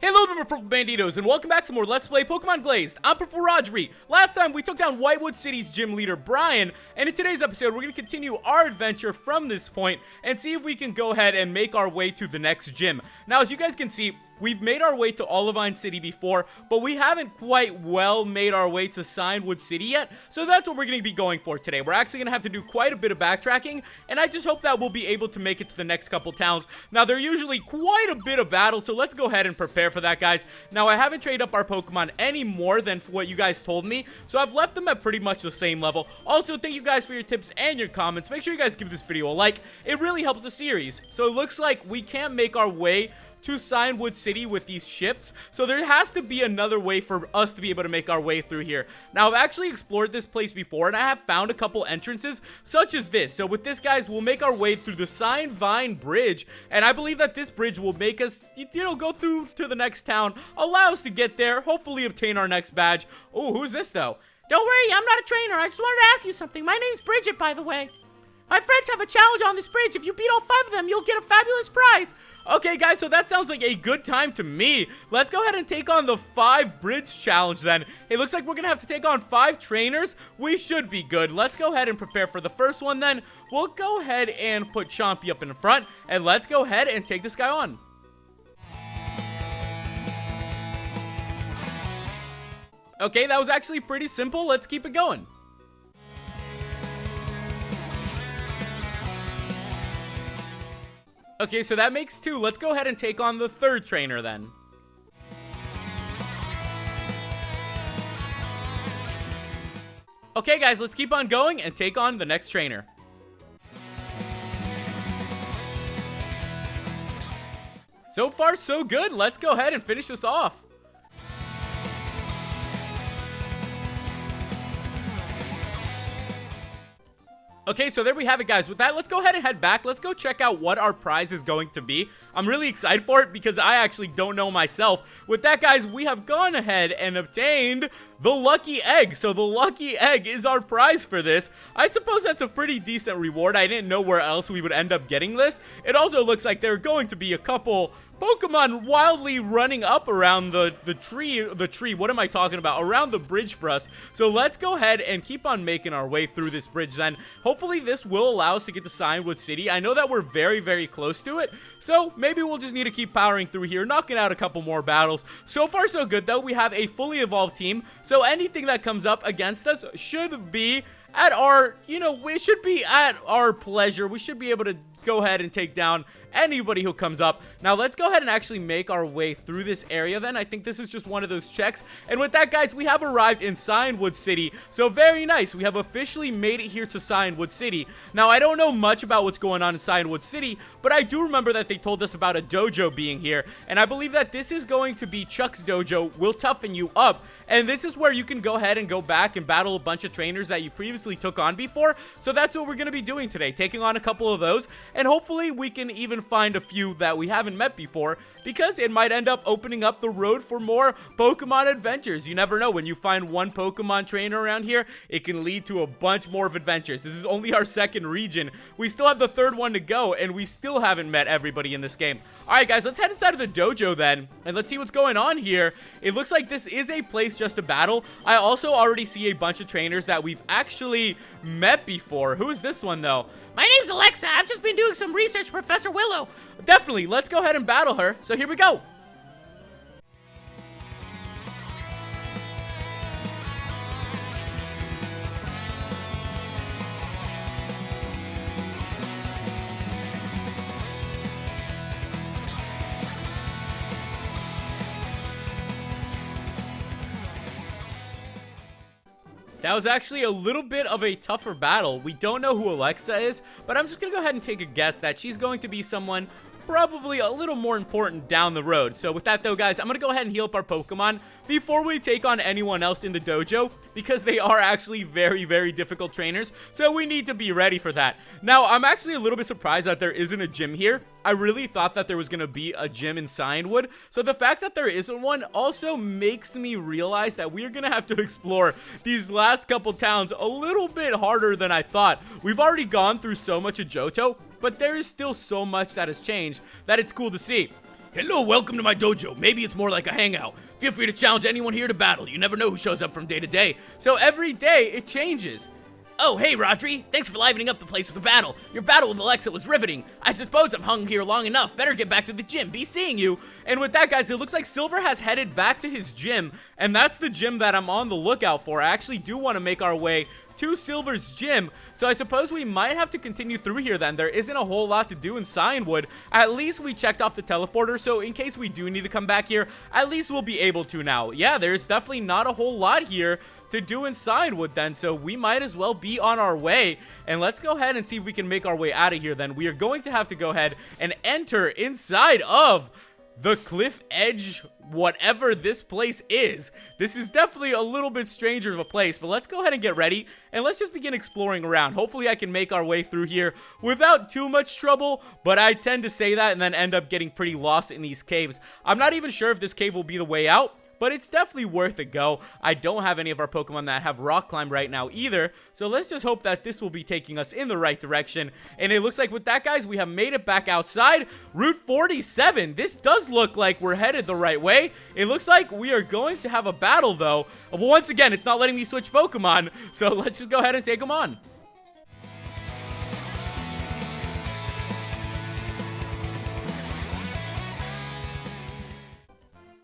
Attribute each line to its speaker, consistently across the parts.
Speaker 1: Hello there, my Purple Banditos, and welcome back to more Let's Play Pokemon Glazed. I'm PurpleRodri. Last time, we took down Whitewood City's gym leader, Brian, and in today's episode, we're going to continue our adventure from this point and see if we can go ahead and make our way to the next gym. Now, as you guys can see, we've made our way to Olivine City before, but we haven't quite well made our way to Cianwood City yet, so that's what we're going to be going for today. We're actually going to have to do quite a bit of backtracking, and I just hope that we'll be able to make it to the next couple towns. Now, they're usually quite a bit of battle, so let's go ahead and prepare for that, guys. Now, I haven't traded up our Pokemon any more than what you guys told me, so I've left them at pretty much the same level. Also, thank you guys for your tips and your comments. Make sure you guys give this video a like. It really helps the series. So it looks like we can't make our way to Cianwood City with these ships, so there has to be another way for us to be able to make our way through here. Now, I've actually explored this place before, and I have found a couple entrances, such as this. So with this, guys, we'll make our way through the Cianvine Bridge, and I believe that this bridge will make us, go through to the next town, allow us to get there, hopefully obtain our next badge. Oh, who's this, though?
Speaker 2: Don't worry, I'm not a trainer. I just wanted to ask you something. My name's Bridget, by the way. My friends have a challenge on this bridge. If you beat all 5 of them, you'll get a fabulous prize.
Speaker 1: Okay, guys, so that sounds like a good time to me. Let's go ahead and take on the 5 bridge challenge then. It looks like we're gonna have to take on 5 trainers. We should be good. Let's go ahead and prepare for the first one then. We'll go ahead and put Chompy up in the front, and let's go ahead and take this guy on. Okay, that was actually pretty simple. Let's keep it going. Okay, so that makes 2. Let's go ahead and take on the 3rd trainer then. Okay, guys, let's keep on going and take on the next trainer. So far, so good. Let's go ahead and finish this off. Okay, so there we have it, guys. With that, let's go ahead and head back. Let's go check out what our prize is going to be. I'm really excited for it because I actually don't know myself. With that, guys, we have gone ahead and obtained the lucky egg. So the lucky egg is our prize for this. I suppose that's a pretty decent reward. I didn't know where else we would end up getting this. It also looks like there are going to be a couple Pokemon wildly running up around the tree, what am I talking about? Around the bridge for us. So let's go ahead and keep on making our way through this bridge then. Hopefully this will allow us to get to Cianwood City. I know that we're very, very close to it. So maybe we'll just need to keep powering through here, knocking out a couple more battles. So far, so good though. We have a fully evolved team. So anything that comes up against us should be at our, we should be at our pleasure. We should be able to go ahead and take down anybody who comes up. Now, let's go ahead and actually make our way through this area then. I think this is just one of those checks. And with that, guys, we have arrived in Cianwood City. So very nice. We have officially made it here to Cianwood City. Now, I don't know much about what's going on in Cianwood City, but I do remember that they told us about a dojo being here. And I believe that this is going to be Chuck's dojo. Will toughen you up. And this is where you can go ahead and go back and battle a bunch of trainers that you previously took on before. So that's what we're going to be doing today, taking on a couple of those. And hopefully we can even find a few that we haven't met before, because it might end up opening up the road for more Pokemon adventures. You never know. When you find one Pokemon trainer around here, it can lead to a bunch more of adventures. This is only our 2nd region. We still have the 3rd one to go, and we still haven't met everybody in this game. Alright, guys, let's head inside of the dojo then, and let's see what's going on here. It looks like this is a place just to battle. I also already see a bunch of trainers that we've actually met before. Who's this one, though?
Speaker 2: My name's Alexa. I've just been doing some research, Professor Willow.
Speaker 1: Definitely. Let's go ahead and battle her. So here we go. That was actually a little bit of a tougher battle. We don't know who Alexa is, but I'm just going to go ahead and take a guess that she's going to be someone probably a little more important down the road. So with that though, guys, I'm going to go ahead and heal up our Pokemon before we take on anyone else in the dojo, because they are actually very, very difficult trainers. So we need to be ready for that. Now, I'm actually a little bit surprised that there isn't a gym here. I really thought that there was going to be a gym in Cianwood. So the fact that there isn't one also makes me realize that we're going to have to explore these last couple towns a little bit harder than I thought. We've already gone through so much of Johto, but there is still so much that has changed that it's cool to see. Hello, welcome to my dojo. Maybe it's more like a hangout. Feel free to challenge anyone here to battle. You never know who shows up from day to day. So every day, it changes. Oh, hey, Rodri. Thanks for livening up the place with a battle. Your battle with Alexa was riveting. I suppose I've hung here long enough. Better get back to the gym. Be seeing you. And with that, guys, it looks like Silver has headed back to his gym, and that's the gym that I'm on the lookout for. I actually do want to make our way to Silver's gym, so I suppose we might have to continue through here then. There isn't a whole lot to do in Cianwood. At least we checked off the teleporter, so in case we do need to come back here, at least we'll be able to now. Yeah, there's definitely not a whole lot here to do in Cianwood then, so we might as well be on our way. And let's go ahead and see if we can make our way out of here then. We are going to have to go ahead and enter inside of the cliff edge, whatever this place is. This is definitely a little bit stranger of a place, but let's go ahead and get ready, and let's just begin exploring around. Hopefully I can make our way through here without too much trouble, but I tend to say that and then end up getting pretty lost in these caves. I'm not even sure if this cave will be the way out, but it's definitely worth a go. I don't have any of our Pokemon that have rock climb right now either, so let's just hope that this will be taking us in the right direction. And it looks like with that, guys, we have made it back outside Route 47. This does look like we're headed the right way. It looks like we are going to have a battle, though. But once again, it's not letting me switch Pokemon, so let's just go ahead and take them on.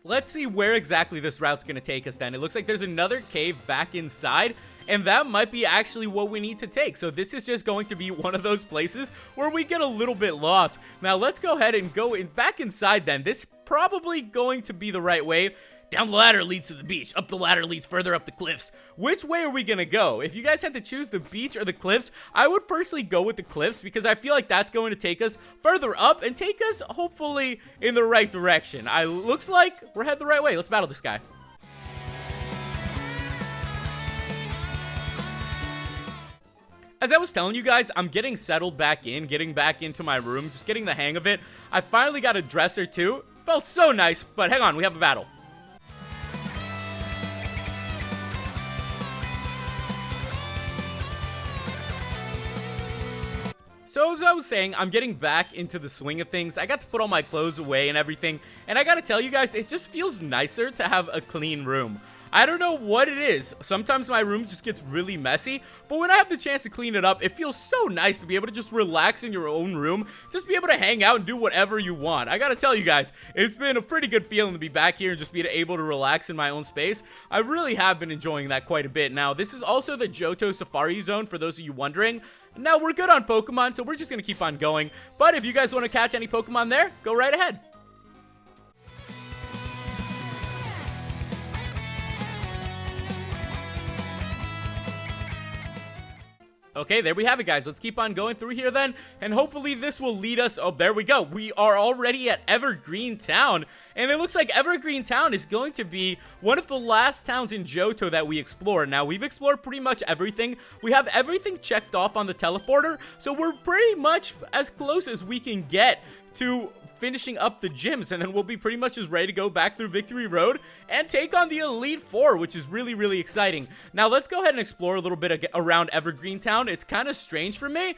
Speaker 1: Let's see where exactly this route's going to take us then. It looks like there's another cave back inside, and that might be actually what we need to take. So this is just going to be one of those places where we get a little bit lost. Now let's go ahead and go back inside then. This probably going to be the right way. Down the ladder leads to the beach. Up the ladder leads further up the cliffs. Which way are we gonna go? If you guys had to choose the beach or the cliffs, I would personally go with the cliffs because I feel like that's going to take us further up and take us, hopefully, in the right direction. Looks like we're headed the right way. Let's battle this guy. As I was telling you guys, I'm getting settled back in, getting back into my room, just getting the hang of it. I finally got a dresser too. Felt so nice, but hang on, we have a battle. So as I was saying, I'm getting back into the swing of things. I got to put all my clothes away and everything, and I gotta tell you guys, it just feels nicer to have a clean room. I don't know what it is. Sometimes my room just gets really messy, but when I have the chance to clean it up, it feels so nice to be able to just relax in your own room, just be able to hang out and do whatever you want. I gotta tell you guys, it's been a pretty good feeling to be back here and just be able to relax in my own space. I really have been enjoying that quite a bit. Now, this is also the Johto Safari Zone, for those of you wondering. Now, we're good on Pokemon, so we're just gonna keep on going, but if you guys want to catch any Pokemon there, go right ahead. Okay, there we have it, guys. Let's keep on going through here then, and hopefully this will lead us. Oh, there we go. We are already at Evergreen Town, and it looks like Evergreen Town is going to be one of the last towns in Johto that we explore. Now, we've explored pretty much everything. We have everything checked off on the teleporter, so we're pretty much as close as we can get to finishing up the gyms, and then we'll be pretty much just ready to go back through Victory Road and take on the Elite Four, which is really, really exciting. Now, let's go ahead and explore a little bit around Evergreen Town. It's kind of strange for me.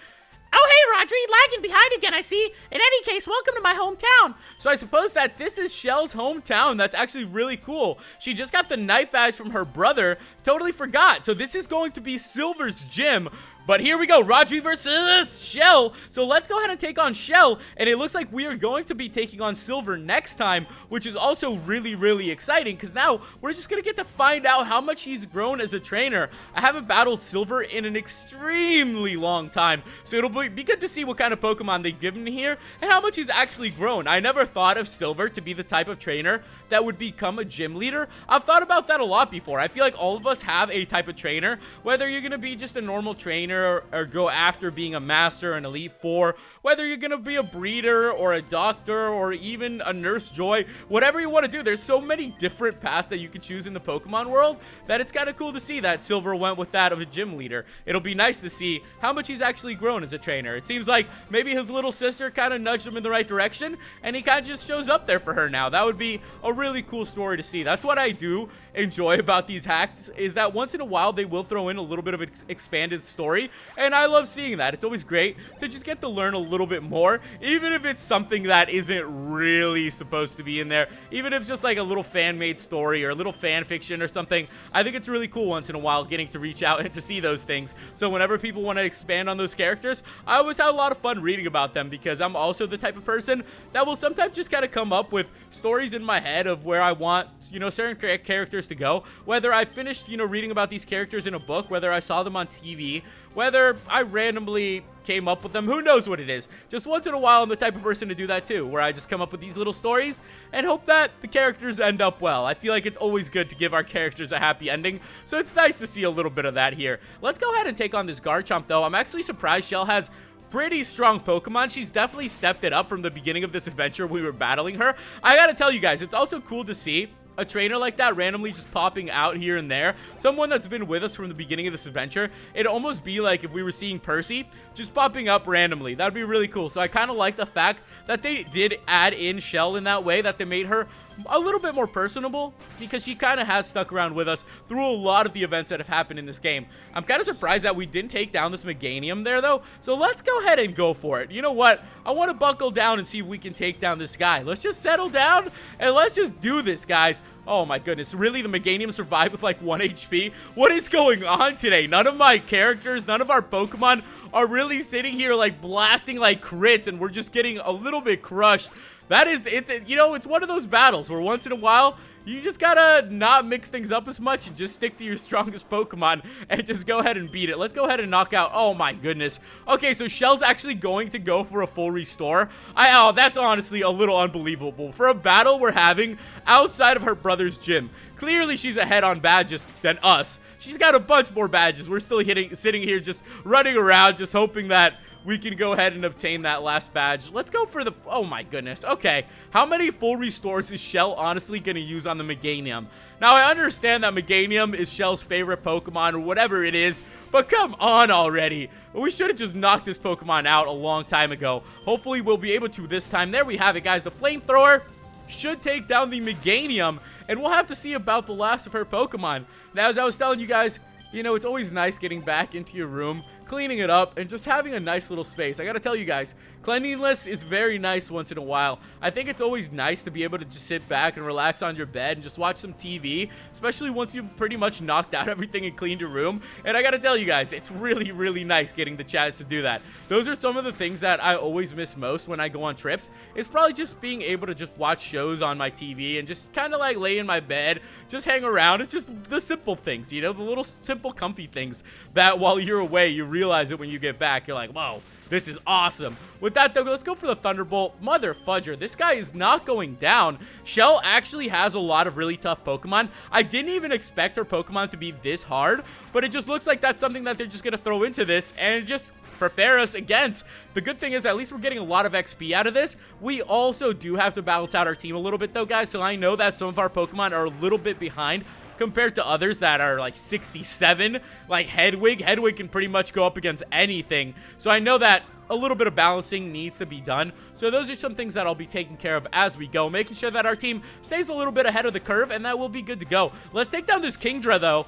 Speaker 2: Oh, hey, Rodri, lagging behind again, I see. In any case, welcome to my hometown.
Speaker 1: So I suppose that this is Shell's hometown. That's actually really cool. She just got the night badge from her brother. Totally forgot. So this is going to be Silver's gym. But here we go, Rodri versus Shell. So let's go ahead and take on Shell, and it looks like we are going to be taking on Silver next time, which is also really, really exciting, because now we're just going to get to find out how much he's grown as a trainer. I haven't battled Silver in an extremely long time, so it'll be good to see what kind of Pokemon they've given me here, and how much he's actually grown. I never thought of Silver to be the type of trainer that would become a gym leader. I've thought about that a lot before. I feel like all of us have a type of trainer, whether you're going to be just a normal trainer, or go after being a master, an Elite Four, whether you're gonna be a breeder or a doctor or even a Nurse Joy, whatever you want to do. There's so many different paths that you could choose in the Pokemon world that it's kind of cool to see that Silver went with that of a gym leader. It'll be nice to see how much he's actually grown as a trainer. It seems like maybe his little sister kind of nudged him in the right direction, and he kind of just shows up there for her now. That would be a really cool story to see. That's what I do enjoy about these hacks, is that once in a while they will throw in a little bit of expanded story story, and I love seeing that. It's always great to just get to learn a little bit more, even if it's something that isn't really supposed to be in there, even if it's just like a little fan-made story or a little fan fiction or something. I think it's really cool once in a while getting to reach out and to see those things. So whenever people want to expand on those characters, I always have a lot of fun reading about them, because I'm also the type of person that will sometimes just kind of come up with stories in my head of where I want, certain characters to go. Whether I finished, reading about these characters in a book, whether I saw them on TV, whether I randomly came up with them, who knows what it is. Just once in a while, I'm the type of person to do that too, where I just come up with these little stories and hope that the characters end up well. I feel like it's always good to give our characters a happy ending, so it's nice to see a little bit of that here. Let's go ahead and take on this Garchomp, though. I'm actually surprised Shell has pretty strong Pokemon. She's definitely stepped it up from the beginning of this adventure when we were battling her. I gotta tell you guys, it's also cool to see a trainer like that randomly just popping out here and there. Someone that's been with us from the beginning of this adventure. It'd almost be like if we were seeing Percy just popping up randomly. That'd be really cool. So I kind of like the fact that they did add in Shell in that way, that they made her a little bit more personable, because she kind of has stuck around with us through a lot of the events that have happened in this game. I'm kind of surprised that we didn't take down this Meganium there, though. So let's go ahead and go for it. You know what? I want to buckle down and see if we can take down this guy. Let's just settle down and let's just do this, guys. Oh my goodness, really? The Meganium survived with like 1 HP? What is going on today? None of my characters, none of our Pokemon are really sitting here like blasting like crits, and we're just getting a little bit crushed. That is, it's one of those battles where once in a while, you just gotta not mix things up as much and just stick to your strongest Pokemon and just go ahead and beat it. Let's go ahead and knock out. Oh my goodness. Okay, so Shell's actually going to go for a full restore. Oh, that's honestly a little unbelievable. For a battle we're having outside of her brother's gym. Clearly, she's ahead on badges than us. She's got a bunch more badges. We're still sitting here just running around, just hoping that we can go ahead and obtain that last badge. Let's go for the... Oh my goodness. Okay. How many full restores is Shell honestly going to use on the Meganium? Now, I understand that Meganium is Shell's favorite Pokemon or whatever it is, but come on already. We should have just knocked this Pokemon out a long time ago. Hopefully, we'll be able to this time. There we have it, guys. The Flamethrower should take down the Meganium, and we'll have to see about the last of her Pokemon. Now, as I was telling you guys, it's always nice getting back into your room, cleaning it up, and just having a nice little space. I gotta tell you guys, cleanliness is very nice once in a while. I think it's always nice to be able to just sit back and relax on your bed and just watch some TV, especially once you've pretty much knocked out everything and cleaned your room. And I gotta tell you guys, it's really, really nice getting the chance to do that. Those are some of the things that I always miss most when I go on trips. It's probably just being able to just watch shows on my TV and just kind of like lay in my bed, just hang around. It's just the simple things, the little simple comfy things that while you're away, you realize it when you get back. You're like, whoa, this is awesome. With that, though, let's go for the Thunderbolt. Mother fudger, this guy is not going down. Shell actually has a lot of really tough Pokemon. I didn't even expect her Pokemon to be this hard, but it just looks like that's something that they're just going to throw into this and just prepare us against. The good thing is at least we're getting a lot of XP out of this. We also do have to balance out our team a little bit, though, guys, so I know that some of our Pokemon are a little bit behind compared to others that are like 67, like Hedwig. Hedwig can pretty much go up against anything. So I know that a little bit of balancing needs to be done. So those are some things that I'll be taking care of as we go, making sure that our team stays a little bit ahead of the curve, and that will be good to go. Let's take down this Kingdra, though.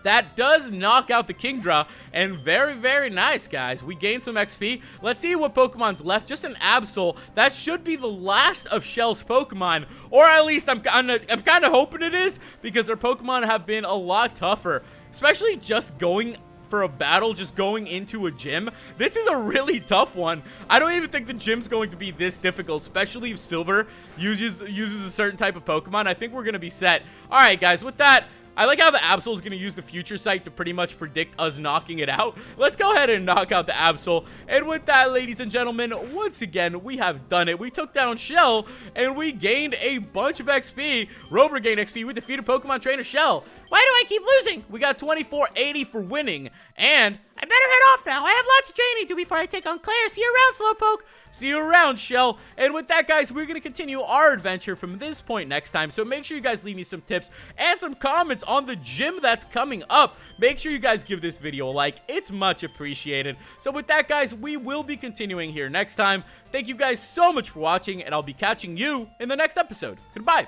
Speaker 1: That does knock out the Kingdra, and very, very nice, guys. We gained some XP. Let's see what Pokemon's left. Just an Absol. That should be the last of Shell's Pokemon, or at least I'm kind of hoping it is, because their Pokemon have been a lot tougher, especially just going for a battle, just going into a gym. This is a really tough one. I don't even think the gym's going to be this difficult, especially if Silver uses a certain type of Pokemon. I think we're going to be set. All right, guys, with that, I like how the Absol is going to use the future sight to pretty much predict us knocking it out. Let's go ahead and knock out the Absol. And with that, ladies and gentlemen, once again, we have done it. We took down Shell, and we gained a bunch of XP. Rover gained XP. We defeated Pokemon Trainer Shell.
Speaker 2: Why do I keep losing?
Speaker 1: We got 2480 for winning. And
Speaker 2: I better head off now. I have lots of training to do before I take on Claire. See you around, Slowpoke.
Speaker 1: See you around, Shell. And with that, guys, we're going to continue our adventure from this point next time. So make sure you guys leave me some tips and some comments on the gym that's coming up. Make sure you guys give this video a like. It's much appreciated. So with that, guys, we will be continuing here next time. Thank you guys so much for watching, and I'll be catching you in the next episode. Goodbye.